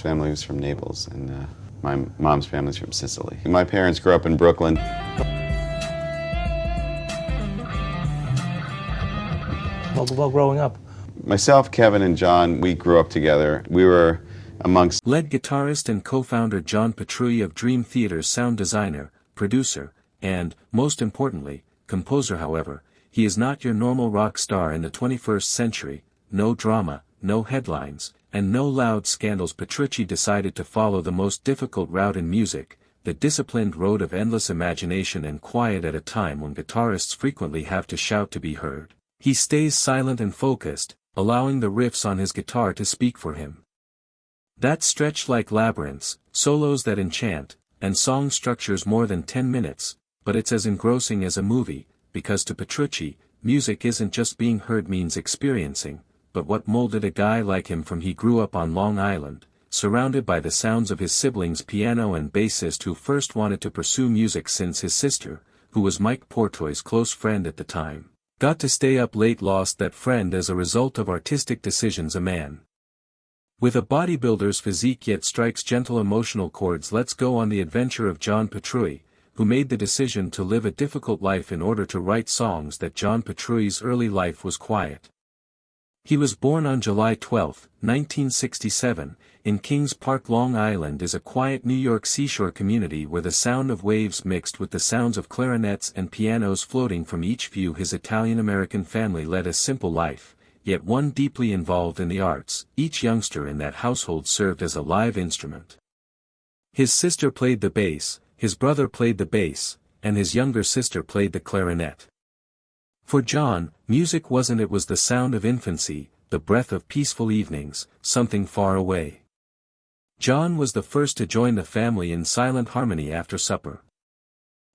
Family was from Naples, and my mom's family's from Sicily. My parents grew up in Brooklyn. Well, growing up? Myself, Kevin, and John, we grew up together. We were amongst Lead guitarist and co-founder John Petrucci of Dream Theater's sound designer, producer, and, most importantly, composer. However, he is not your normal rock star in the 21st century. No drama, no headlines, and no loud scandals. Petrucci decided to follow the most difficult route in music, the disciplined road of endless imagination and quiet. At a time when guitarists frequently have to shout to be heard, he stays silent and focused, allowing the riffs on his guitar to speak for him. That stretch like labyrinths, solos that enchant, and song structures more than 10 minutes, but it's as engrossing as a movie, because to Petrucci, music isn't just being heard, means experiencing, but what molded a guy like him from. He grew up on Long Island, surrounded by the sounds of his siblings' piano and bassist, who first wanted to pursue music since his sister, who was Mike Portoy's close friend at the time, got to stay up late. Lost that friend as a result of artistic decisions. A man with a bodybuilder's physique yet strikes gentle emotional chords. Let's go on the adventure of John Petrucci, who made the decision to live a difficult life in order to write songs. That John Petrucci's early life was quiet. He was born on July 12, 1967, in Kings Park. Long Island is a quiet New York seashore community where the sound of waves mixed with the sounds of clarinets and pianos floating from each view. His Italian-American family led a simple life, yet one deeply involved in the arts. Each youngster in that household served as a live instrument. His sister played the bass, his brother played the bass, and his younger sister played the clarinet. For John, music wasn't. It was the sound of infancy, the breath of peaceful evenings, something far away. John was the first to join the family in silent harmony after supper.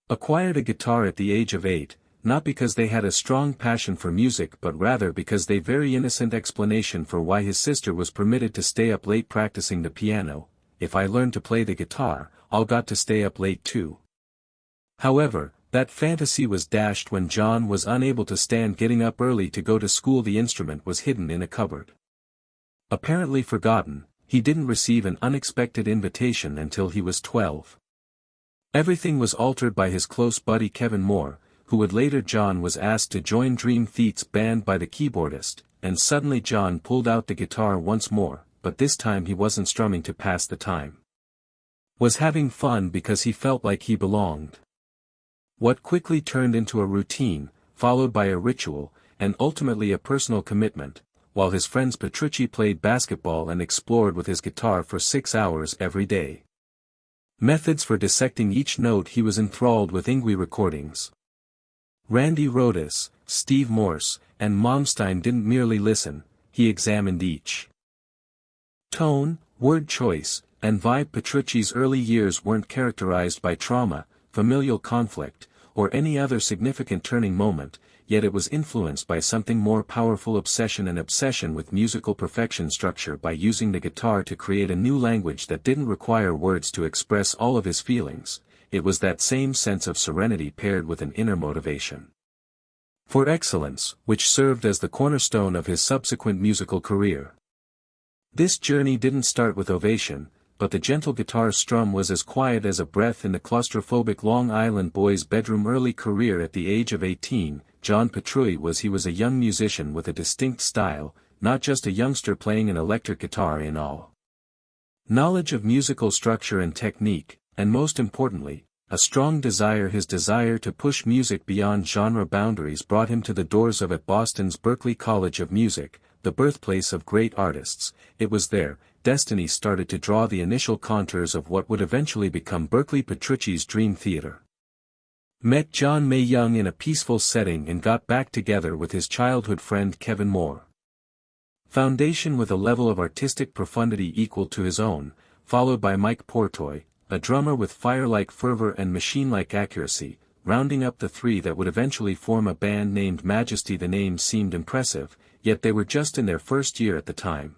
Acquired a guitar at the age of 8, not because they had a strong passion for music but rather because they very innocent explanation for why his sister was permitted to stay up late practicing the piano. If I learn to play the guitar, I'll got to stay up late too. However, that fantasy was dashed when John was unable to stand getting up early to go to school. The instrument was hidden in a cupboard. Apparently forgotten, he didn't receive an unexpected invitation until he was 12. Everything was altered by his close buddy Kevin Moore, who would later. John was asked to join Dream Theater's band by the keyboardist, and suddenly John pulled out the guitar once more, but this time he wasn't strumming to pass the time. Was having fun because he felt like he belonged. What quickly turned into a routine, followed by a ritual, and ultimately a personal commitment. While his friends, Petrucci played basketball and explored with his guitar for 6 hours every day. Methods for dissecting each note. He was enthralled with Ingui recordings. Randy Rhoads, Steve Morse, and Malmsteen didn't merely listen, he examined each tone, word choice, and vibe. Petrucci's early years weren't characterized by trauma, familial conflict, or any other significant turning moment, yet it was influenced by something more powerful: obsession with musical perfection. Structure. By using the guitar to create a new language that didn't require words to express all of his feelings, it was that same sense of serenity paired with an inner motivation for excellence, which served as the cornerstone of his subsequent musical career. This journey didn't start with ovation, but the gentle guitar strum was as quiet as a breath in the claustrophobic Long Island boy's bedroom. Early career. At the age of 18, John Petrucci was a young musician with a distinct style, not just a youngster playing an electric guitar. In all knowledge of musical structure and technique, and most importantly, a strong desire. His desire to push music beyond genre boundaries brought him to the doors of at Boston's Berklee College of Music, the birthplace of great artists. It was there destiny started to draw the initial contours of what would eventually become Berklee. Petrucci's Dream Theater met John May young in a peaceful setting and got back together with his childhood friend Kevin Moore. Foundation with a level of artistic profundity equal to his own, followed by Mike Portoy, a drummer with fire-like fervor and machine-like accuracy, rounding up the three that would eventually form a band named Majesty. The name seemed impressive, yet they were just in their first year at the time.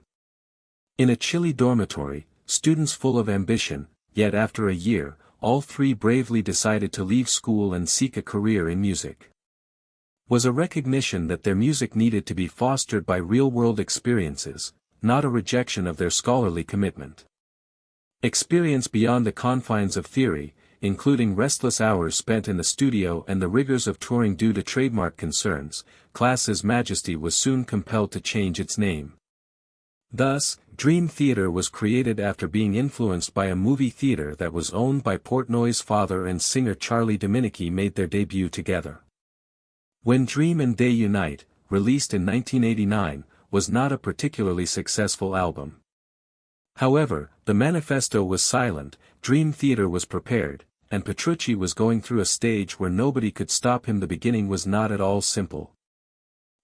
In a chilly dormitory, students full of ambition, yet after a year, all three bravely decided to leave school and seek a career in music. Was a recognition that their music needed to be fostered by real-world experiences, not a rejection of their scholarly commitment. Experience beyond the confines of theory, including restless hours spent in the studio and the rigors of touring due to trademark concerns, Class's Majesty was soon compelled to change its name. Thus, Dream Theater was created after being influenced by a movie theater that was owned by Portnoy's father and singer Charlie Dominici made their debut together. When Dream and Day Unite, released in 1989, was not a particularly successful album. However, the manifesto was silent, Dream Theater was prepared, and Petrucci was going through a stage where nobody could stop him. The beginning was not at all simple.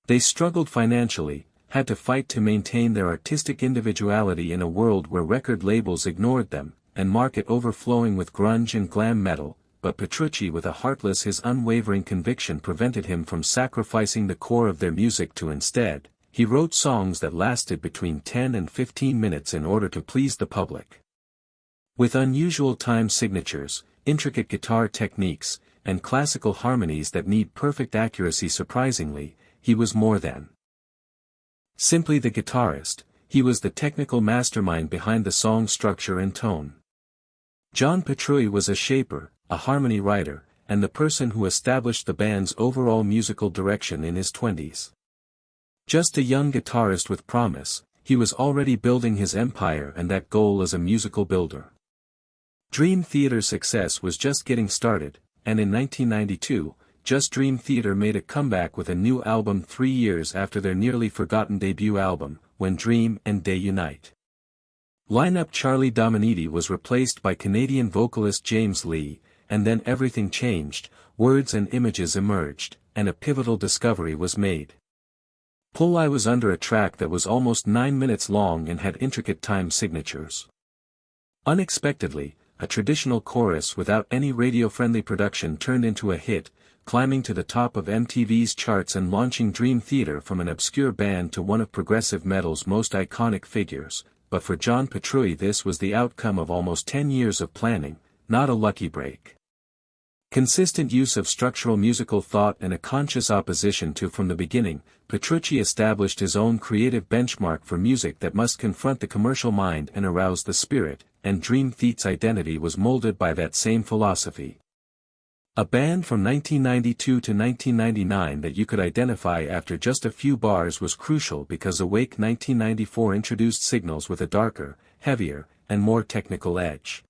They struggled financially, had to fight to maintain their artistic individuality in a world where record labels ignored them, and market overflowing with grunge and glam metal, but Petrucci, with a heartless his unwavering conviction prevented him from sacrificing the core of their music to instead, he wrote songs that lasted between 10 and 15 minutes in order to please the public. With unusual time signatures, intricate guitar techniques, and classical harmonies that need perfect accuracy, surprisingly, he was more than simply the guitarist, he was the technical mastermind behind the song structure and tone. John Petrucci was a shaper, a harmony writer, and the person who established the band's overall musical direction in his 20s. Just a young guitarist with promise, he was already building his empire and that goal as a musical builder. Dream Theater's success was just getting started, and in 1992, Just Dream Theater made a comeback with a new album 3 years after their nearly forgotten debut album, When Dream and Day Unite. Lineup Charlie Dominici was replaced by Canadian vocalist James Lee, and then everything changed, words and images emerged, and a pivotal discovery was made. Pull I was under a track that was almost 9 minutes long and had intricate time signatures. Unexpectedly, a traditional chorus without any radio-friendly production turned into a hit, climbing to the top of MTV's charts and launching Dream Theater from an obscure band to one of progressive metal's most iconic figures, but for John Petrucci this was the outcome of almost 10 years of planning, not a lucky break. Consistent use of structural musical thought and a conscious opposition to from the beginning, Petrucci established his own creative benchmark for music that must confront the commercial mind and arouse the spirit, and Dream Theater's identity was molded by that same philosophy. A band from 1992 to 1999 that you could identify after just a few bars was crucial because Awake 1994 introduced signals with a darker, heavier, and more technical edge.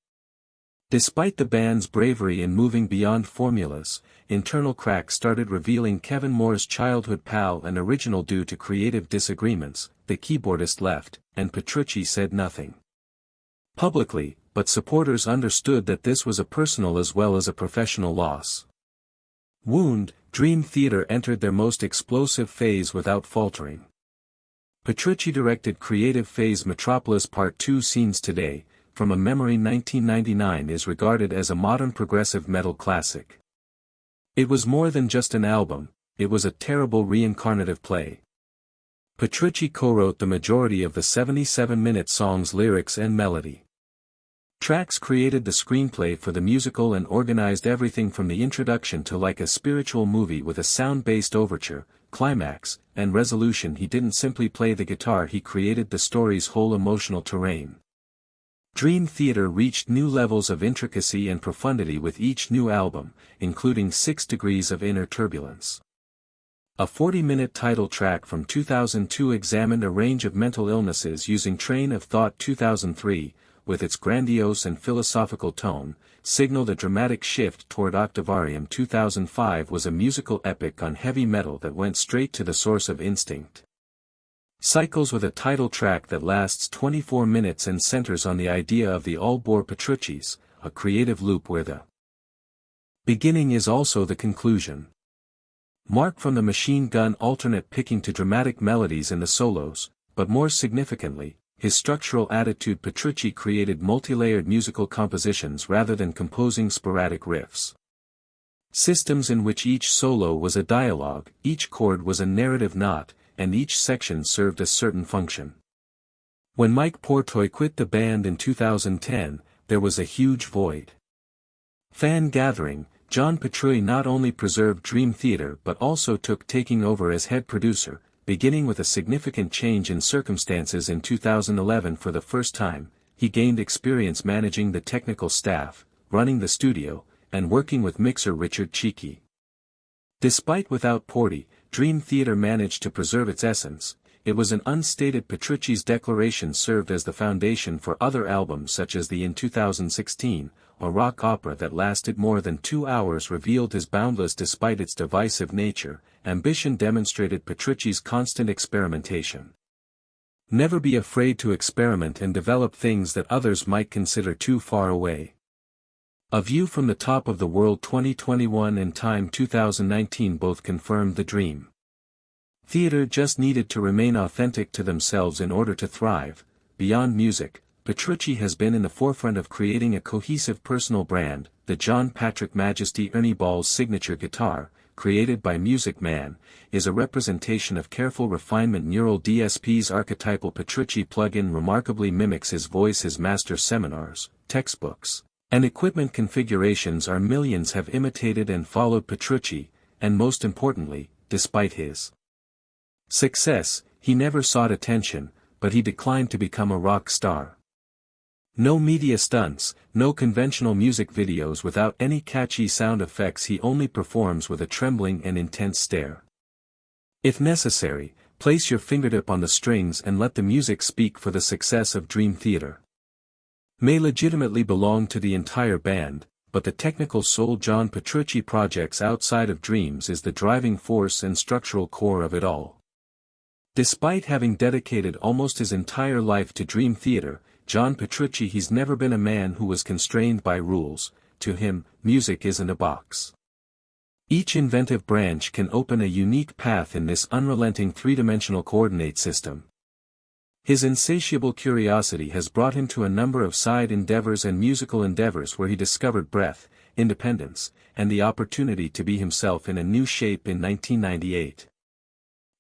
Despite the band's bravery in moving beyond formulas, internal cracks started revealing Kevin Moore's childhood pal and original due to creative disagreements. The keyboardist left, and Petrucci said nothing publicly, but supporters understood that this was a personal as well as a professional loss. Wound, Dream Theater entered their most explosive phase without faltering. Petrucci directed creative phase Metropolis Part 2 Scenes Today, from a memory 1999 is regarded as a modern progressive metal classic. It was more than just an album, it was a terrible reincarnative play. Petrucci co-wrote the majority of the 77-minute song's lyrics and melody. Tracks created the screenplay for the musical and organized everything from the introduction to like a spiritual movie with a sound-based overture, climax, and resolution. He didn't simply play the guitar, he created the story's whole emotional terrain. Dream Theater reached new levels of intricacy and profundity with each new album, including 6 Degrees of Inner Turbulence. A 40-minute title track from 2002 examined a range of mental illnesses using Train of Thought 2003, with its grandiose and philosophical tone, signaled a dramatic shift toward Octavarium. 2005 was a musical epic on heavy metal that went straight to the source of instinct. Cycles with a title track that lasts 24 minutes and centers on the idea of the all-bore Petrucci's, a creative loop where the beginning is also the conclusion. Mark from the machine gun alternate picking to dramatic melodies in the solos, but more significantly, his structural attitude. Petrucci created multi-layered musical compositions rather than composing sporadic riffs. Systems in which each solo was a dialogue, each chord was a narrative knot, and each section served a certain function. When Mike Portnoy quit the band in 2010, there was a huge void. Fan gathering, John Petrucci not only preserved Dream Theater but also took taking over as head producer, beginning with a significant change in circumstances in 2011. For the first time, he gained experience managing the technical staff, running the studio, and working with mixer Richard Cheeky. Despite without Porty, Dream Theater managed to preserve its essence. It was an unstated Petrucci's declaration served as the foundation for other albums such as the in 2016, a rock opera that lasted more than 2 hours revealed his boundless despite its divisive nature, ambition demonstrated Petrucci's constant experimentation. Never be afraid to experiment and develop things that others might consider too far away. A View from the Top of the World 2021 and Time 2019 both confirmed the dream. Theater just needed to remain authentic to themselves in order to thrive. Beyond music, Petrucci has been in the forefront of creating a cohesive personal brand. The John Patrick Majesty Ernie Ball's signature guitar, created by Music Man, is a representation of careful refinement. Neural DSP's archetypal Petrucci plugin remarkably mimics his voice. His master seminars, textbooks, and equipment configurations are millions have imitated and followed Petrucci, and most importantly, despite his success, he never sought attention, but he declined to become a rock star. No media stunts, no conventional music videos without any catchy sound effects. He only performs with a trembling and intense stare. If necessary, place your fingertip on the strings and let the music speak. For the success of Dream Theater may legitimately belong to the entire band, but the technical soul John Petrucci projects outside of Dreams is the driving force and structural core of it all. Despite having dedicated almost his entire life to Dream Theater, John Petrucci he's never been a man who was constrained by rules. To him, music isn't a box. Each inventive branch can open a unique path in this unrelenting three-dimensional coordinate system. His insatiable curiosity has brought him to a number of side endeavors and musical endeavors where he discovered breadth, independence, and the opportunity to be himself in a new shape. In 1998.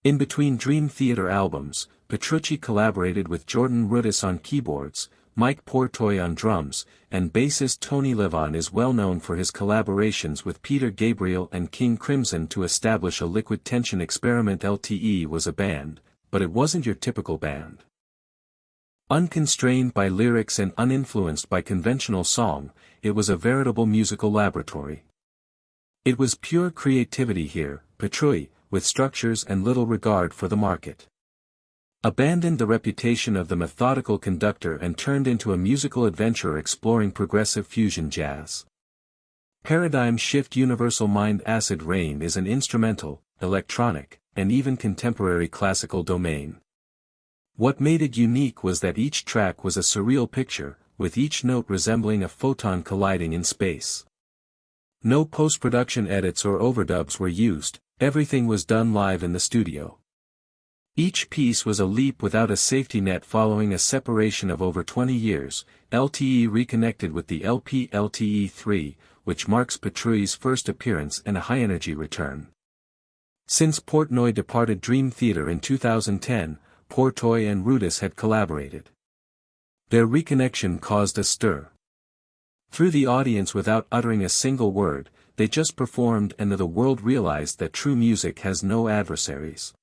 In between Dream Theater albums, Petrucci collaborated with Jordan Rudess on keyboards, Mike Portoy on drums, and bassist Tony Levon is well known for his collaborations with Peter Gabriel and King Crimson to establish a liquid tension experiment. LTE was a band, but it wasn't your typical band. Unconstrained by lyrics and uninfluenced by conventional song, it was a veritable musical laboratory. It was pure creativity here. Petrucci, with structures and little regard for the market, abandoned the reputation of the methodical conductor and turned into a musical adventurer exploring progressive fusion jazz. Paradigm Shift. Universal Mind. Acid Rain is an instrumental, electronic, and even contemporary classical domain. What made it unique was that each track was a surreal picture, with each note resembling a photon colliding in space. No post-production edits or overdubs were used, everything was done live in the studio. Each piece was a leap without a safety net. Following a separation of over 20 years, LTE reconnected with the LP LTE-3, which marks Petrucci's first appearance and a high-energy return. Since Portnoy departed Dream Theater in 2010, Portoy and Rudess had collaborated. Their reconnection caused a stir. Through the audience without uttering a single word, they just performed and the world realized that true music has no adversaries.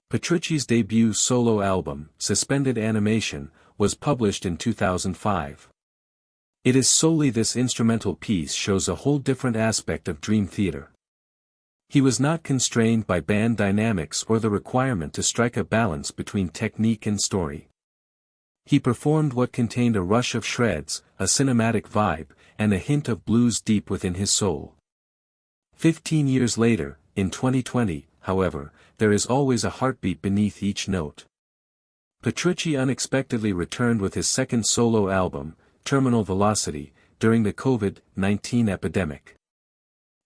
Petrucci's debut solo album, Suspended Animation, was published in 2005. It is solely this instrumental piece shows a whole different aspect of Dream Theater. He was not constrained by band dynamics or the requirement to strike a balance between technique and story. He performed what contained a rush of shreds, a cinematic vibe, and a hint of blues deep within his soul. 15 years later, in 2020, however, there is always a heartbeat beneath each note. Petrucci unexpectedly returned with his second solo album, Terminal Velocity, during the COVID-19 epidemic.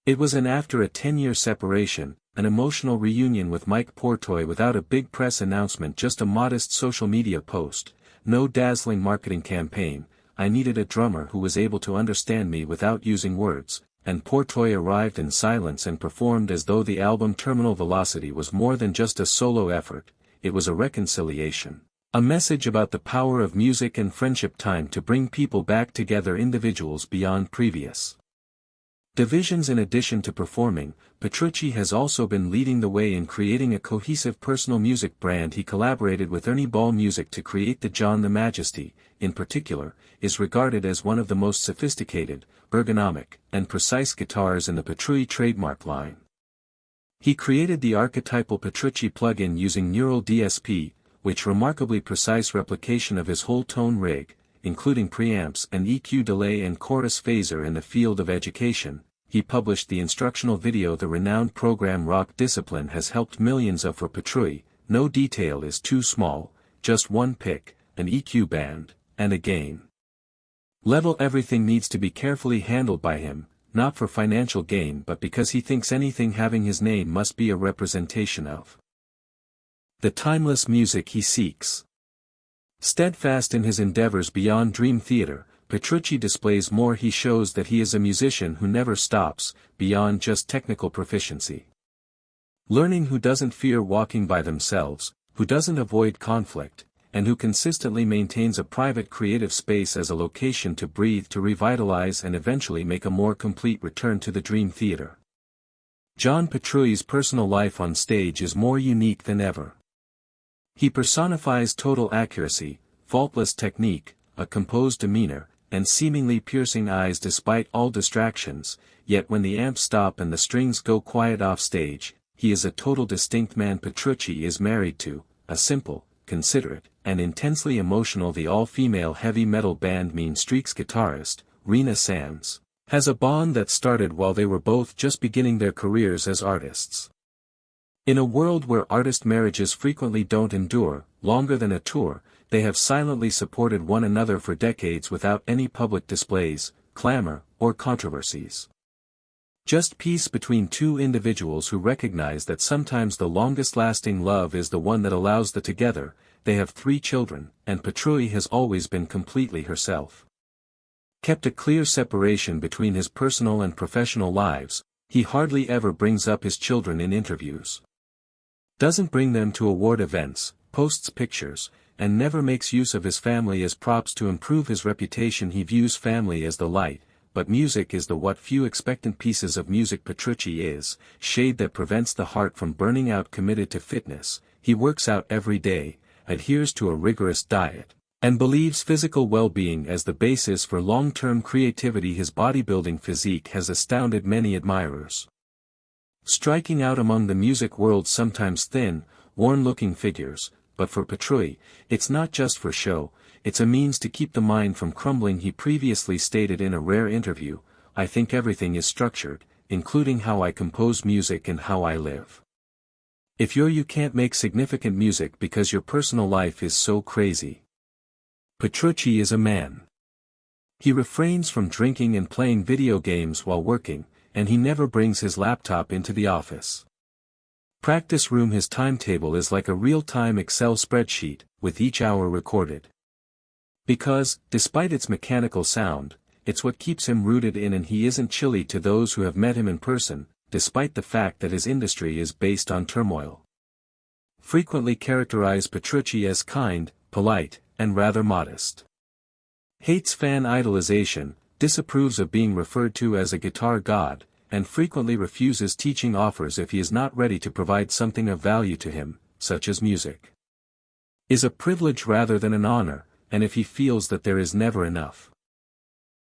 It was after a 10-year separation, an emotional reunion with Mike Portoy without a big press announcement, just a modest social media post, no dazzling marketing campaign. I needed a drummer who was able to understand me without using words, and Portoy arrived in silence and performed as though the album Terminal Velocity was more than just a solo effort, it was a reconciliation. A message about the power of music and friendship, time to bring people back together, individuals beyond previous divisions. In addition to performing, Petrucci has also been leading the way in creating a cohesive personal music brand. He collaborated with Ernie Ball Music to create the John the Majesty, in particular, is regarded as one of the most sophisticated, ergonomic, and precise guitars in the Petrucci trademark line. He created the archetypal Petrucci plugin using Neural DSP, which remarkably precise replication of his whole tone rig, including preamps and EQ delay and chorus phaser in the field of education. He published the instructional video the renowned program Rock Discipline has helped millions of. For Petrucci, no detail is too small, just one pick, an EQ band, and a gain level. Everything needs to be carefully handled by him, not for financial gain but because he thinks anything having his name must be a representation of the timeless music he seeks. Steadfast in his endeavors beyond Dream Theater, Petrucci displays more. He shows that he is a musician who never stops, beyond just technical proficiency. Learning, who doesn't fear walking by themselves, who doesn't avoid conflict, and who consistently maintains a private creative space as a location to breathe, to revitalize and eventually make a more complete return to the Dream Theater. John Petrucci's personal life on stage is more unique than ever. He personifies total accuracy, faultless technique, a composed demeanor, and seemingly piercing eyes despite all distractions, yet when the amps stop and the strings go quiet off stage, he is a total distinct man. Petrucci is married to a simple, considerate, and intensely emotional the all-female heavy metal band Mean Streaks guitarist, Rena Sands, has a bond that started while they were both just beginning their careers as artists. In a world where artist marriages frequently don't endure longer than a tour, they have silently supported one another for decades without any public displays, clamor, or controversies. Just peace between two individuals who recognize that sometimes the longest-lasting love is the one that allows the together. They have 3 children, and Petrucci has always been completely herself. Kept a clear separation between his personal and professional lives. He hardly ever brings up his children in interviews. Doesn't bring them to award events, posts pictures, and never makes use of his family as props to improve his reputation. He views family as the light, but music is the what few expectant pieces of music. Petrucci is shade that prevents the heart from burning out. Committed to fitness, he works out every day, adheres to a rigorous diet, and believes physical well-being as the basis for long-term creativity. His bodybuilding physique has astounded many admirers, striking out among the music world's sometimes thin, worn-looking figures. But for Petrucci, it's not just for show, it's a means to keep the mind from crumbling. He previously stated in a rare interview, "I think everything is structured, including how I compose music and how I live. If you can't make significant music because your personal life is so crazy." Petrucci is a man. He refrains from drinking and playing video games while working, and he never brings his laptop into the office practice room. His timetable is like a real-time Excel spreadsheet, with each hour recorded. Because, despite its mechanical sound, it's what keeps him rooted in, and he isn't chilly to those who have met him in person, despite the fact that his industry is based on turmoil. Frequently characterize Petrucci as kind, polite, and rather modest. Hates fan idolization, disapproves of being referred to as a guitar god, and frequently refuses teaching offers if he is not ready to provide something of value to him, such as music. Is a privilege rather than an honor, and if he feels that there is never enough